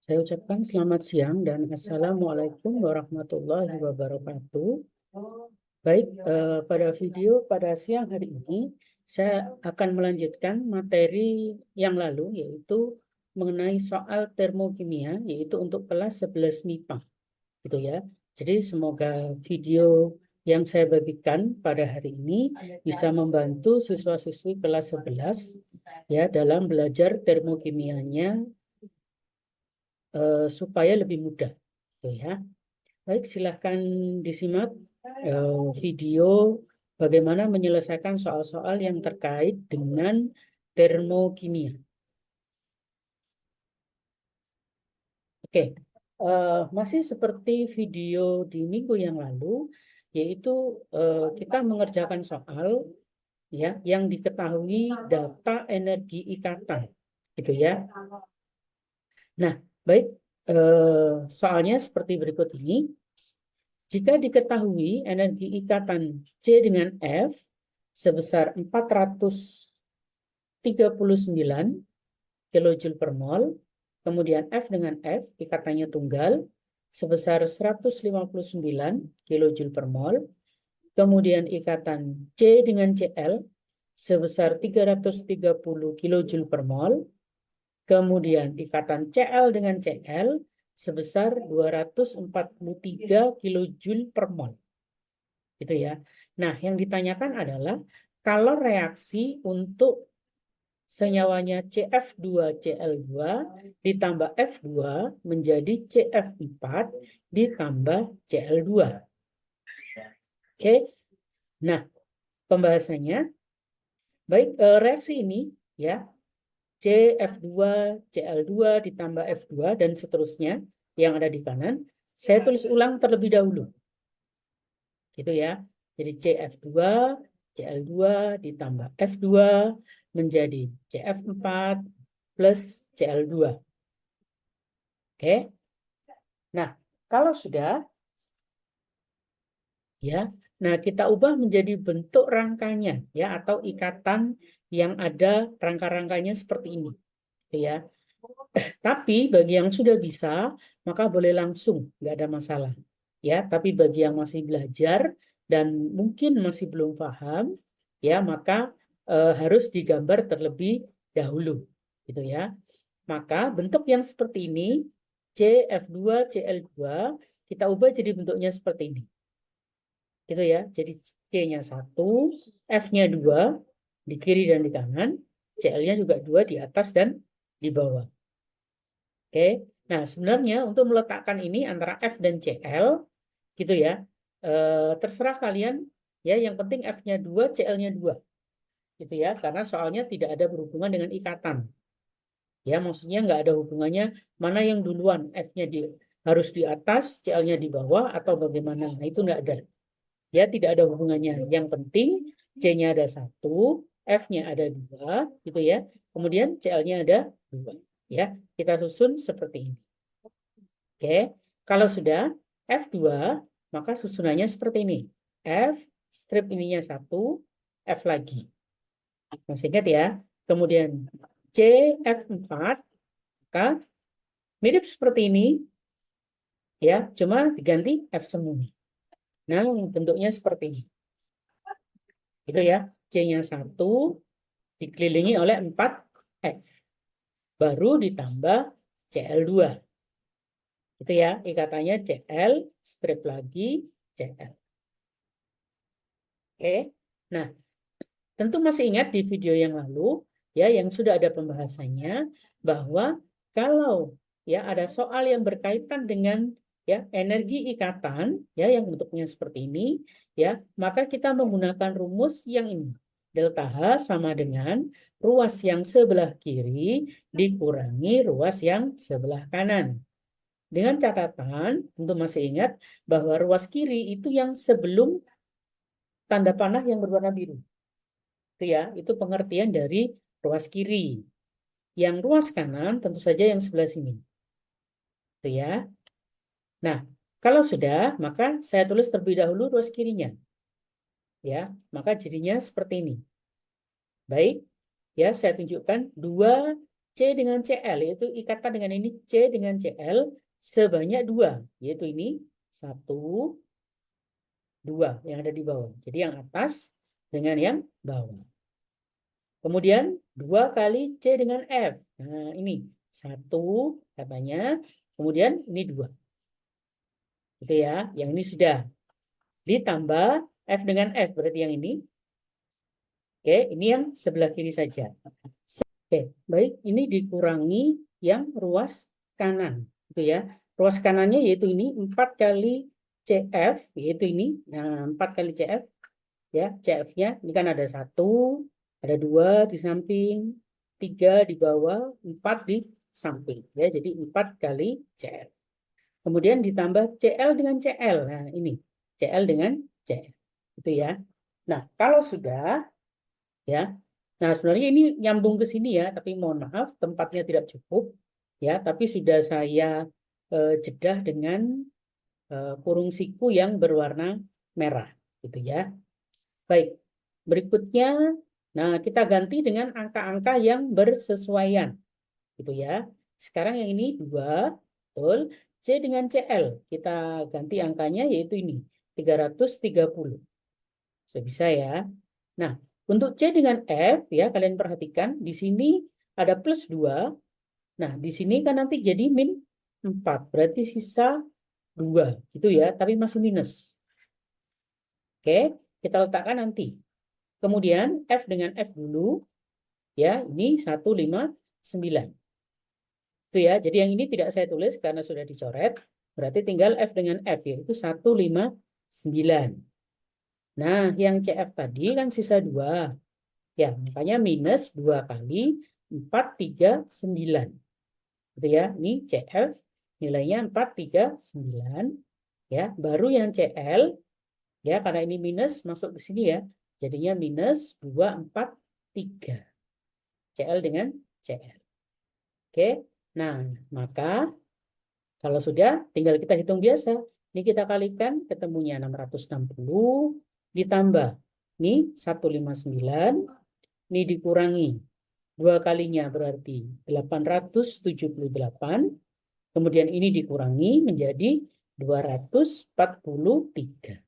Saya ucapkan selamat siang dan Assalamualaikum warahmatullahi wabarakatuh. Baik, pada video pada siang hari ini, saya akan melanjutkan materi yang lalu, yaitu mengenai soal termokimia, yaitu untuk kelas 11 MIPA. Gitu ya. Jadi semoga video yang saya bagikan pada hari ini bisa membantu siswa-siswi kelas 11 ya dalam belajar termokimianya supaya lebih mudah. Gitu ya. Baik, silahkan disimak video bagaimana menyelesaikan soal-soal yang terkait dengan termokimia. Oke, masih seperti video di minggu yang lalu, yaitu kita mengerjakan soal ya yang diketahui data energi ikatan, gitu ya. Nah, baik, soalnya seperti berikut ini. Jika diketahui energi ikatan C dengan F sebesar 439 kilojoule per mol, kemudian F dengan F ikatannya tunggal sebesar 159 kilojoule per mol, kemudian ikatan C dengan Cl sebesar 330 kilojoule per mol, kemudian ikatan Cl dengan Cl sebesar 243 kilojoule per mol. Gitu ya. Nah, yang ditanyakan adalah kalau reaksi untuk senyawanya CF2Cl2 ditambah F2 menjadi CF4 ditambah Cl2. Oke. Nah, pembahasannya baik, reaksi ini ya CF2Cl2 ditambah F2 dan seterusnya yang ada di kanan, saya tulis ulang terlebih dahulu. Gitu ya. Jadi CF2, Cl2 ditambah F2 menjadi CF4 plus Cl2. Oke. Nah, kalau sudah ya, nah kita ubah menjadi bentuk rangkanya ya atau ikatan yang ada rangka-rangkanya seperti ini. Gitu ya. Tapi bagi yang sudah bisa, maka boleh langsung, nggak ada masalah. Ya, tapi bagi yang masih belajar dan mungkin masih belum paham, ya maka harus digambar terlebih dahulu, gitu ya. Maka bentuk yang seperti ini, CF2Cl2, kita ubah jadi bentuknya seperti ini. Gitu ya. Jadi C-nya 1, F-nya 2, di kiri dan di kanan, Cl-nya juga 2 di atas dan di bawah. Oke, nah sebenarnya untuk meletakkan ini antara F dan Cl, gitu ya, terserah kalian, ya yang penting F-nya 2, Cl-nya 2, gitu ya, karena soalnya tidak ada berhubungan dengan ikatan. Ya, maksudnya nggak ada hubungannya mana yang duluan, F-nya harus di atas, Cl-nya di bawah, atau bagaimana, nah itu nggak ada. Ya, tidak ada hubungannya. Yang penting C-nya ada 1, F-nya ada 2, gitu ya, kemudian Cl-nya ada 2. Ya, kita susun seperti ini. Oke, kalau sudah F2, maka susunannya seperti ini. F, strip ininya 1, F lagi. Masih ingat ya? Kemudian C, F4, maka mirip seperti ini, ya, cuma diganti F semua. Nah, bentuknya seperti ini. Itu ya, C-nya 1, dikelilingi oleh 4 F. Baru ditambah Cl2. Itu ya, ikatannya Cl, strip lagi, Cl. Oke, nah tentu masih ingat di video yang lalu ya yang sudah ada pembahasannya bahwa kalau ya ada soal yang berkaitan dengan ya energi ikatan ya yang bentuknya seperti ini ya maka kita menggunakan rumus yang ini. Delta H sama dengan ruas yang sebelah kiri dikurangi ruas yang sebelah kanan. Dengan catatan, tentu masih ingat bahwa ruas kiri itu yang sebelum tanda panah yang berwarna biru. Itu ya, itu pengertian dari ruas kiri. Yang ruas kanan tentu saja yang sebelah sini. Itu ya. Nah, kalau sudah, maka saya tulis terlebih dahulu ruas kirinya. Ya, maka jadinya seperti ini. Baik, ya saya tunjukkan 2 C dengan CL, yaitu ikatan dengan ini C dengan CL sebanyak 2, yaitu ini 1, 2 yang ada di bawah. Jadi yang atas dengan yang bawah. Kemudian 2 kali C dengan F. Nah, ini 1 katanya. Kemudian ini 2. Gitu ya. Yang ini sudah. Ditambah F dengan F. Berarti yang ini. Oke, ini yang sebelah kiri saja. Oke, baik. Ini dikurangi yang ruas kanan. Gitu ya. Ruas kanannya yaitu ini 4 kali CF. Yaitu ini. Nah, 4 kali CF. Ya, CF-nya. Ini kan ada 1. Ada 2 di samping. 3 di bawah. 4 di samping. Ya, jadi 4 kali CF. Kemudian ditambah CL dengan CL. Nah, ini CL dengan CL. Itu ya. Nah, kalau sudah ya. Nah, sebenarnya ini nyambung ke sini ya, tapi mohon maaf tempatnya tidak cukup ya, tapi sudah saya jedah dengan kurung siku yang berwarna merah gitu ya. Baik. Berikutnya nah kita ganti dengan angka-angka yang bersesuaian gitu ya. Sekarang yang ini 2, betul. C dengan CL, kita ganti angkanya yaitu ini, 330. Sudah bisa ya. Nah, untuk C dengan F, ya kalian perhatikan, di sini ada plus 2. Nah, di sini kan nanti jadi min 4. Berarti sisa 2, gitu ya, tapi masih minus. Oke, kita letakkan nanti. Kemudian F dengan F dulu, ya ini 159. Itu ya, jadi yang ini tidak saya tulis karena sudah dicoret. Berarti tinggal F dengan F, yaitu 159. Nah, yang CF tadi kan sisa 2. Ya, makanya minus 2 kali 439. Gitu ya, ini CF nilainya 439. Ya, baru yang CL, ya karena ini minus masuk ke sini ya, jadinya minus 243. CL dengan CL. Oke, nah maka kalau sudah tinggal kita hitung biasa. Ini kita kalikan ketemunya 660 ditambah ini 159, ini dikurangi 2 kalinya berarti 878. Kemudian ini dikurangi menjadi 243.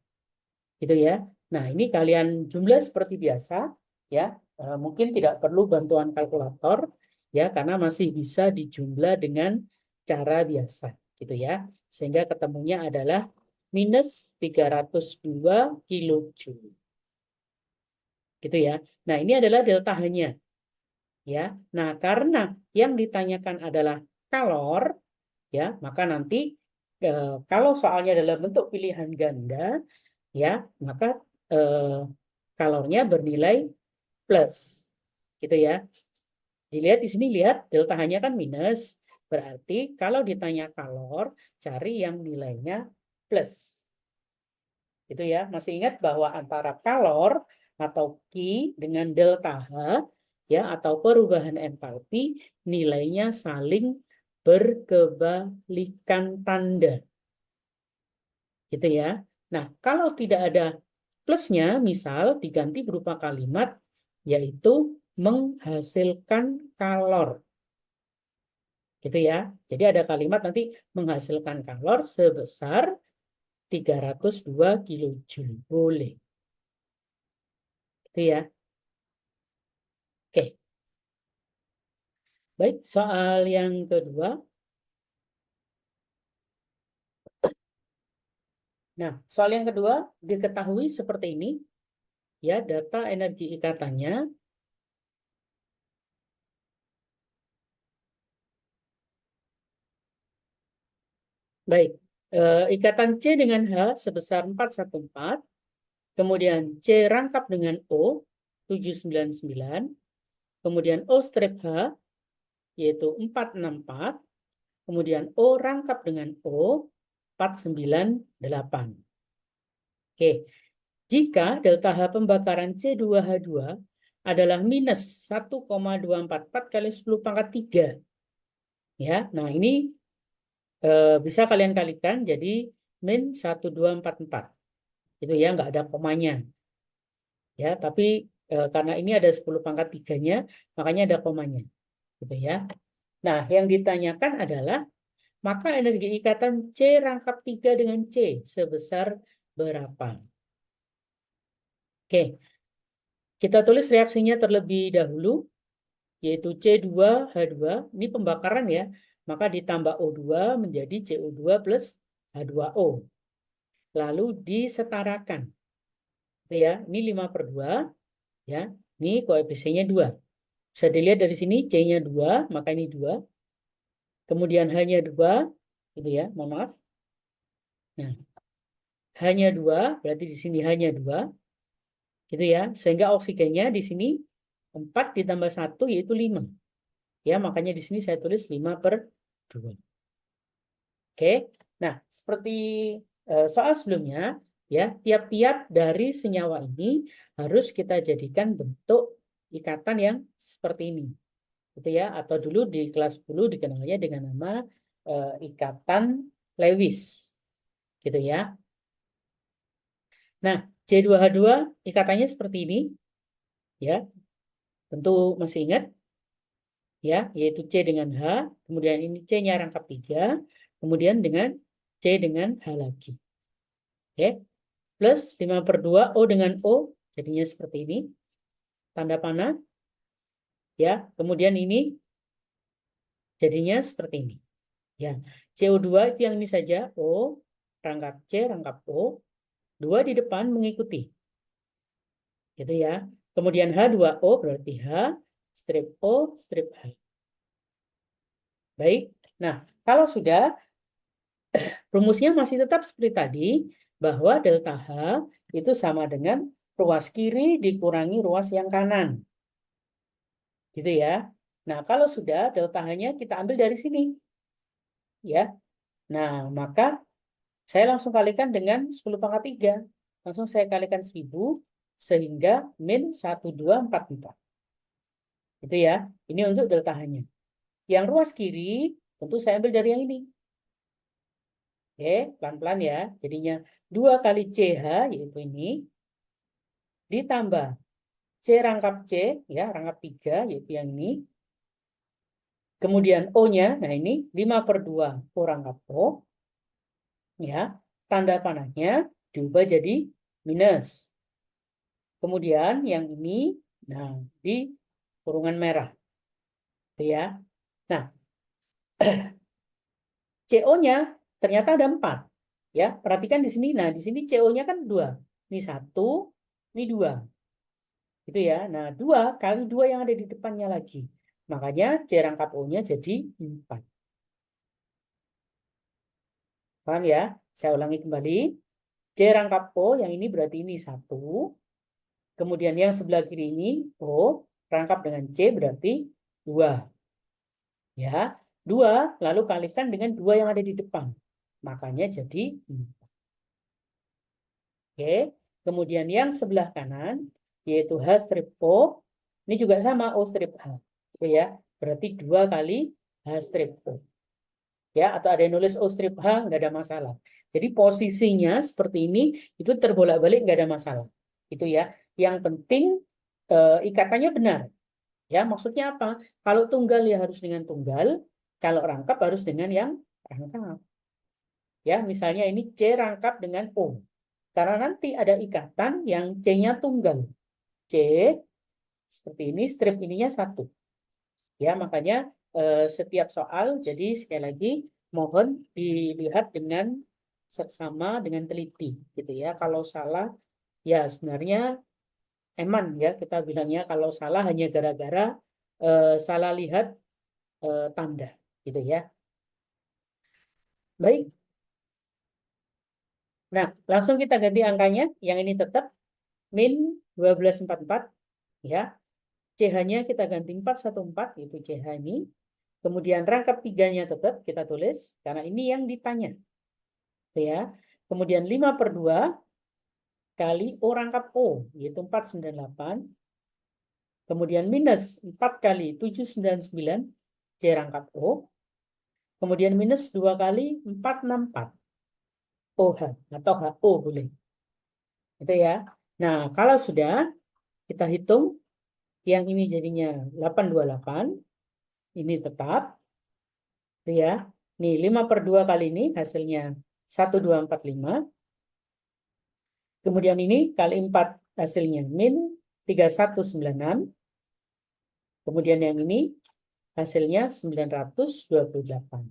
Gitu ya. Nah, ini kalian jumlah seperti biasa ya. Mungkin tidak perlu bantuan kalkulator ya karena masih bisa dijumlah dengan cara biasa gitu ya. Sehingga ketemunya adalah minus 302 kilojoule. Gitu ya. Nah, ini adalah delta H-nya. Ya. Nah, karena yang ditanyakan adalah kalor ya, maka nanti kalau soalnya dalam bentuk pilihan ganda ya, maka kalornya bernilai plus. Gitu ya. Dilihat di sini, lihat delta H-nya kan minus. Berarti kalau ditanya kalor, cari yang nilainya plus. Gitu ya. Masih ingat bahwa antara kalor atau Q dengan delta H ya atau perubahan entalpi nilainya saling berkebalikan tanda. Gitu ya. Nah, kalau tidak ada plusnya, misal diganti berupa kalimat yaitu menghasilkan kalor. Gitu ya. Jadi ada kalimat nanti menghasilkan kalor sebesar 302 kilojoule. Boleh. Gitu ya. Oke. Baik, soal yang kedua. Nah, soal yang kedua diketahui seperti ini. Ya, data energi ikatannya. Baik, ikatan C dengan H sebesar 414. Kemudian C rangkap dengan O 799. Kemudian O strip H yaitu 464. Kemudian O rangkap dengan O 498. Oke, jika delta H pembakaran C2H2 adalah minus 1,244 kali 10 pangkat 3. Ya, nah ini bisa kalian kalikan jadi min 1244. Itu ya, nggak ada komanya. Ya, tapi karena ini ada 10 pangkat 3-nya, makanya ada komanya. Gitu ya. Nah, yang ditanyakan adalah maka energi ikatan C rangkap 3 dengan C sebesar berapa? Oke, kita tulis reaksinya terlebih dahulu, yaitu C2H2. Ini pembakaran ya, maka ditambah O2 menjadi CO2 plus H2O. Lalu disetarakan. Itu ya, ini 5/2. Ya, ini koefisiennya 2. Bisa dilihat dari sini C-nya 2, maka ini 2. Kemudian H-nya 2, gitu ya, mohon maaf. Nah, H-nya 2, berarti di sini H-nya 2. Gitu ya, sehingga oksigennya di sini 4 ditambah 1 yaitu 5. Ya, makanya di sini saya tulis 5/2. Oke, nah seperti soal sebelumnya, ya tiap-tiap dari senyawa ini harus kita jadikan bentuk ikatan yang seperti ini. Gitu ya, atau dulu di kelas 10 dikenalnya dengan nama ikatan Lewis. Gitu ya. Nah, C2H2 ikatannya seperti ini. Ya, tentu masih ingat ya, yaitu C dengan H, kemudian ini C-nya rangkap 3, kemudian dengan C dengan H lagi. Oke, plus 5/2 O dengan O, jadinya seperti ini, tanda panah, ya, kemudian ini jadinya seperti ini. Ya, CO2 itu yang ini saja, O, rangkap C, rangkap O, 2 di depan mengikuti. Gitu ya. Kemudian H2O berarti H, strip O, strip H. Baik, nah kalau sudah, rumusnya masih tetap seperti tadi, bahwa delta H itu sama dengan ruas kiri dikurangi ruas yang kanan. Gitu ya. Nah, kalau sudah delta H-nya kita ambil dari sini. Ya. Nah, maka saya langsung kalikan dengan 10⁻3. Langsung saya kalikan 1000 sehingga min 1244. Itu ya. Ini untuk delta H-nya. Yang ruas kiri tentu saya ambil dari yang ini. Oke, pelan-pelan ya. Jadinya 2 kali CH, yaitu ini, ditambah C rangkap C, ya, rangkap 3, yaitu yang ini. Kemudian O-nya, nah ini 5/2 O rangkap O. Ya, tanda panahnya diubah jadi minus. Kemudian yang ini, nah, di kurungan merah. Itu ya. Nah, CO-nya ternyata ada 4. Ya, perhatikan di sini. Nah, di sini CO-nya kan 2. Ini 1, ini 2. Gitu ya. Nah, 2 kali 2 yang ada di depannya lagi. Makanya C rangkap O-nya jadi 4. Paham ya? Saya ulangi kembali. C rangkap O yang ini berarti ini 1. Kemudian yang sebelah kiri ini O rangkap dengan C berarti 2. Ya, 2 lalu kalikan dengan 2 yang ada di depan. Makanya jadi 4. Oke. Kemudian yang sebelah kanan yaitu H strip O. Ini juga sama O strip H. Oke ya. Berarti 2 kali H strip O. Ya, atau ada yang nulis O strip H, nggak ada masalah. Jadi posisinya seperti ini, itu terbolak-balik nggak ada masalah. Itu ya. Yang penting ikatannya benar. Ya, maksudnya apa? Kalau tunggal ya harus dengan tunggal, kalau rangkap harus dengan yang rangkap. Ya, misalnya ini C rangkap dengan O. Karena nanti ada ikatan yang C-nya tunggal. C seperti ini, strip ininya 1. Ya, makanya setiap soal, jadi sekali lagi mohon dilihat dengan seksama dengan teliti, gitu ya. Kalau salah, ya sebenarnya eman ya kita bilangnya kalau salah hanya gara-gara salah lihat tanda, gitu ya. Baik. Nah, langsung kita ganti angkanya. Yang ini tetap min 1244 ya. CH-nya kita ganti 414 itu CH ini. Kemudian rangkap 3-nya tetap kita tulis karena ini yang ditanya. Ya. Kemudian 5/2 kali O rangkap O yaitu 498. Kemudian minus 4 kali 799 C rangkap O. Kemudian minus 2 kali 464 OH atau HO boleh. Itu ya. Nah, kalau sudah kita hitung yang ini jadinya 828. Ini tetap. Itu ya. Nih 5/2 kali ini hasilnya 1245. Kemudian ini kali 4 hasilnya min 3196. Kemudian yang ini hasilnya 928.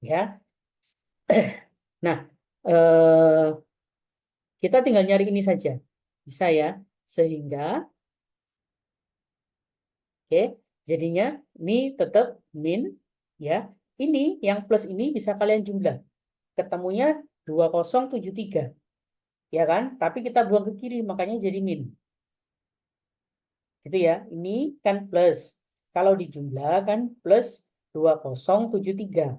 Ya. Nah, kita tinggal nyari ini saja. Bisa ya. Sehingga, oke, jadinya ini tetap min. Ya. Ini yang plus ini bisa kalian jumlah. Ketemunya 2073. Ya kan? Tapi kita buang ke kiri, makanya jadi min. Gitu ya. Ini kan plus. Kalau dijumlah kan plus 2073.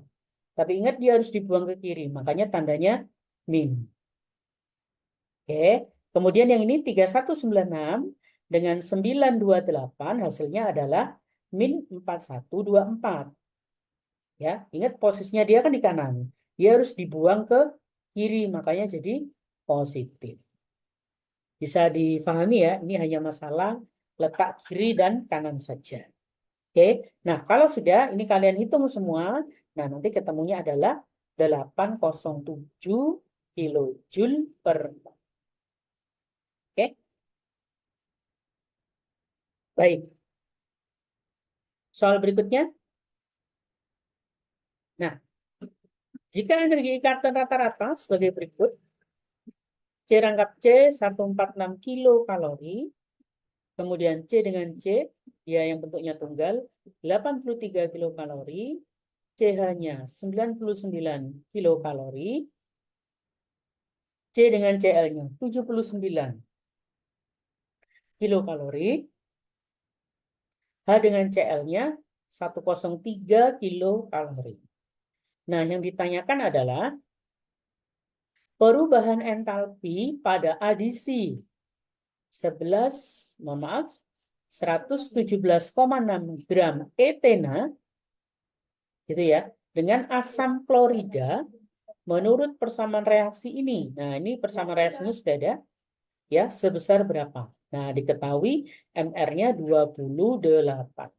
Tapi ingat dia harus dibuang ke kiri, makanya tandanya min. Oke. Kemudian yang ini 3196 dengan 928 hasilnya adalah min 4124. Ya, ingat posisinya dia kan di kanan. Dia harus dibuang ke kiri, makanya jadi positif. Bisa difahami ya, ini hanya masalah letak kiri dan kanan saja. Oke, nah kalau sudah, ini kalian hitung semua, nah nanti ketemunya adalah 807 kilojoule per. Oke, baik. Soal berikutnya. Nah, jika energi ikatan rata-rata sebagai berikut, C rangkap C 146 kilokalori, kemudian C dengan C, dia yang bentuknya tunggal, 83 kilokalori, CH-nya 99 kilokalori, C dengan Cl-nya 79 kilokalori, H dengan Cl-nya 103 kilokalori. Nah, yang ditanyakan adalah perubahan entalpi pada adisi 117,6 gram etena gitu ya dengan asam klorida menurut persamaan reaksi ini. Nah, ini persamaan reaksinya sudah ada ya sebesar berapa? Nah, diketahui MR-nya 28.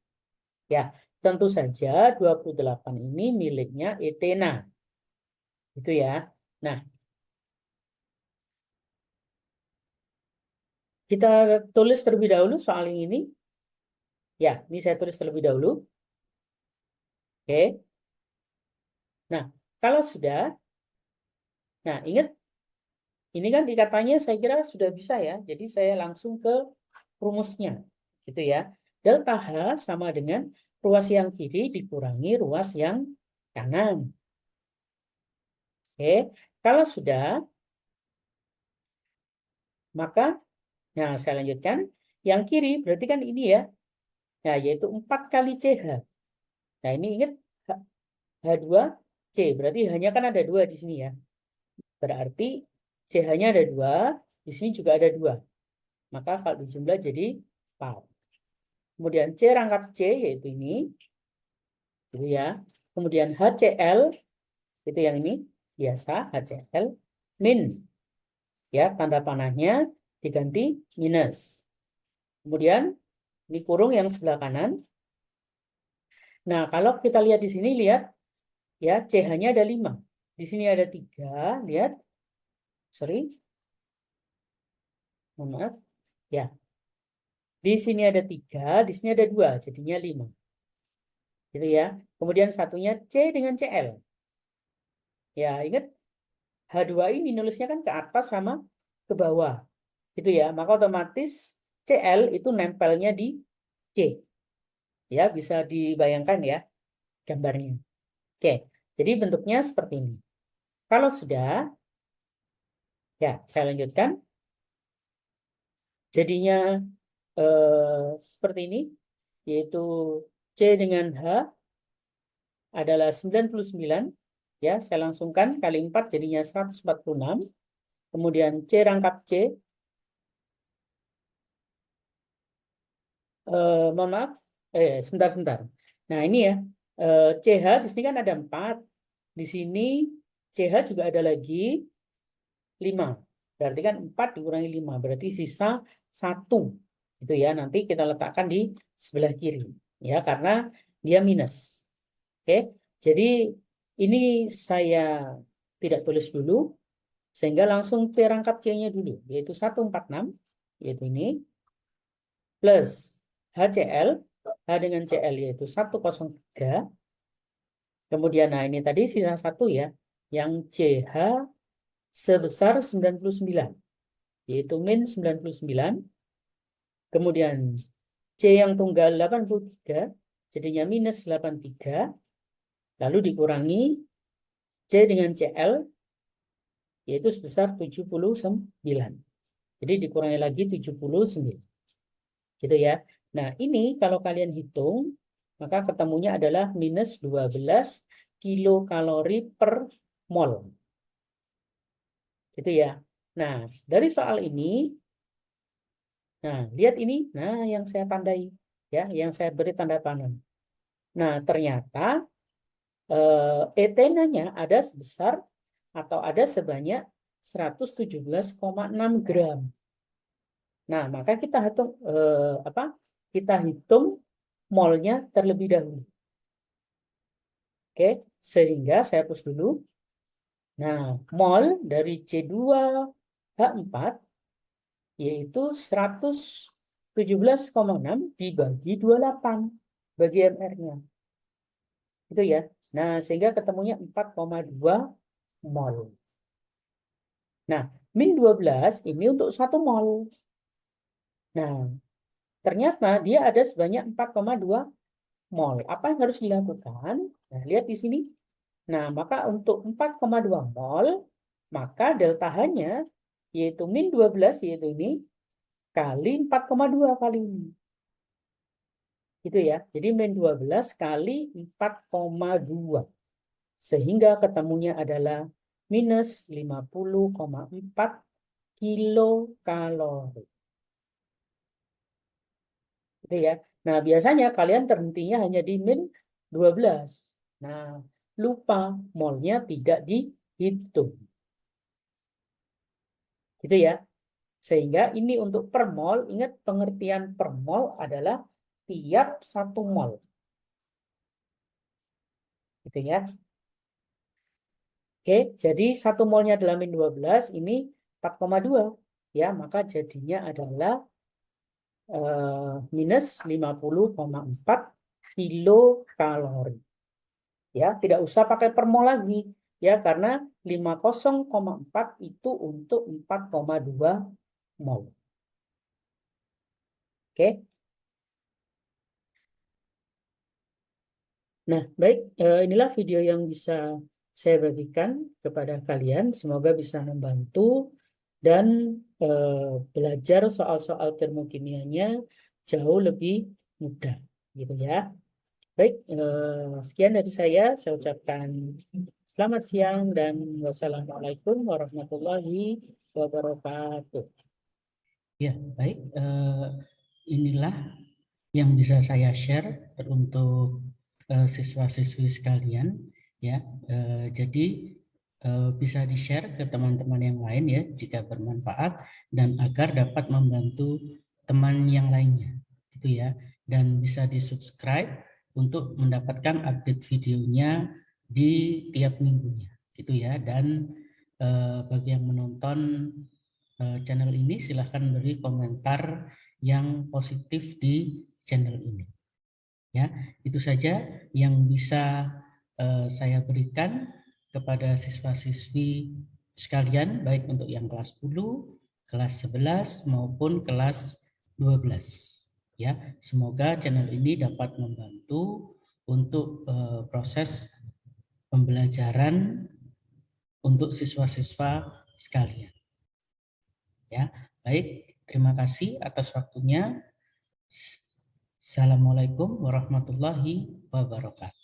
Ya, tentu saja 28 ini miliknya etena. Itu ya. Nah, kita tulis terlebih dahulu soal ini. Ya, ini saya tulis terlebih dahulu. Oke. Nah, kalau sudah, nah ingat, ini kan ikatanya saya kira sudah bisa ya. Jadi saya langsung ke rumusnya. Gitu ya. Delta H sama dengan ruas yang kiri dikurangi ruas yang kanan. Oke. Kalau sudah, maka, nah saya lanjutkan. Yang kiri berarti kan ini ya. Nah, yaitu 4 kali CH. Nah, ini ingat H2C. Berarti hanya kan ada 2 di sini ya. Berarti CH-nya ada 2. Di sini juga ada 2. Maka kalau dijumlah jadi 4. Kemudian C rangkap C, yaitu ini. Gitu ya. Kemudian HCl, itu yang ini. Biasa, HCl. Min. Ya, tanda panahnya diganti minus. Kemudian, ini kurung yang sebelah kanan. Nah, kalau kita lihat di sini, lihat. Ya, CH-nya ada 5. Di sini ada 3. Lihat. Sorry. Mohon maaf. Ya. Di sini ada 3. Di sini ada 2. Jadinya 5. Gitu ya. Kemudian satunya C dengan Cl. Ya, ingat H2 ini nulisnya kan ke atas sama ke bawah. Gitu ya. Maka otomatis Cl itu nempelnya di C. Ya, bisa dibayangkan ya gambarnya. Oke. Jadi bentuknya seperti ini. Kalau sudah, ya, saya lanjutkan. Jadinya seperti ini, yaitu C dengan H adalah 99. Ya, saya langsungkan kali 4 jadinya 146. Kemudian C rangkap C. Mohon maaf. Sebentar. Nah, ini ya. CH di sini kan ada 4. Di sini CH juga ada lagi 5. Berarti kan 4 dikurangi 5. Berarti sisa 1. Itu ya. Nanti kita letakkan di sebelah kiri. Ya, karena dia minus. Oke, jadi ini saya tidak tulis dulu, sehingga langsung perangkat C-nya dulu, yaitu 146, yaitu ini, plus HCl, H dengan Cl yaitu 103, kemudian nah ini tadi sisa 1 ya, yang CH sebesar 99, yaitu min 99, kemudian C yang tunggal 83, jadinya minus 83, lalu dikurangi C dengan Cl, yaitu sebesar 79. Jadi dikurangi lagi 79. Gitu ya. Nah, ini kalau kalian hitung, maka ketemunya adalah minus 12 kilokalori per mol. Gitu ya. Nah, dari soal ini, nah, lihat ini, nah yang saya tandai, ya, yang saya beri tanda panah. Nah, ternyata etenanya ada sebesar atau ada sebanyak 117,6 gram. Nah, maka kita hitung Kita hitung molnya terlebih dahulu. Oke, sehingga saya hapus dulu. Nah, mol dari C2H4 yaitu 117,6 dibagi 28 bagi MR-nya. Itu ya. Nah, sehingga ketemunya 4,2 mol. Nah, min 12 ini untuk 1 mol. Nah, ternyata dia ada sebanyak 4,2 mol. Apa yang harus dilakukan? Nah, lihat di sini. Nah, maka untuk 4,2 mol, maka delta H-nya yaitu min 12, yaitu ini, kali 4,2 kali ini. Gitu ya. Jadi min 12 kali 4,2. Sehingga ketemunya adalah minus 50,4 kilokalori. Gitu ya. Nah, biasanya kalian terhentinya hanya di min 12. Nah, lupa molnya tidak dihitung. Gitu ya. Sehingga ini untuk per mol, ingat pengertian per mol adalah tiap 1 mol. Gitu ya. Oke, jadi 1 molnya adalah min 12, ini 4,2. Ya, maka jadinya adalah minus 50,4 kilokalori. Ya, tidak usah pakai per mol lagi. Ya, karena 50,4 itu untuk 4,2 mol. Oke. Nah, baik, inilah video yang bisa saya bagikan kepada kalian. Semoga bisa membantu dan belajar soal-soal termokimianya jauh lebih mudah, gitu ya. Baik, sekian dari saya. Saya ucapkan selamat siang dan wassalamualaikum warahmatullahi wabarakatuh. Ya, baik. Inilah yang bisa saya share untuk siswa-siswi sekalian, ya. Jadi bisa di-share ke teman-teman yang lain ya jika bermanfaat dan agar dapat membantu teman yang lainnya, gitu ya. Dan bisa di-subscribe untuk mendapatkan update videonya di tiap minggunya, gitu ya. Dan bagi yang menonton channel ini silahkan beri komentar yang positif di channel ini. Ya, itu saja yang bisa saya berikan kepada siswa-siswi sekalian, baik untuk yang kelas 10, kelas 11 maupun kelas 12. Ya, semoga channel ini dapat membantu untuk proses pembelajaran untuk siswa-siswa sekalian. Ya, baik, terima kasih atas waktunya. Assalamualaikum warahmatullahi wabarakatuh.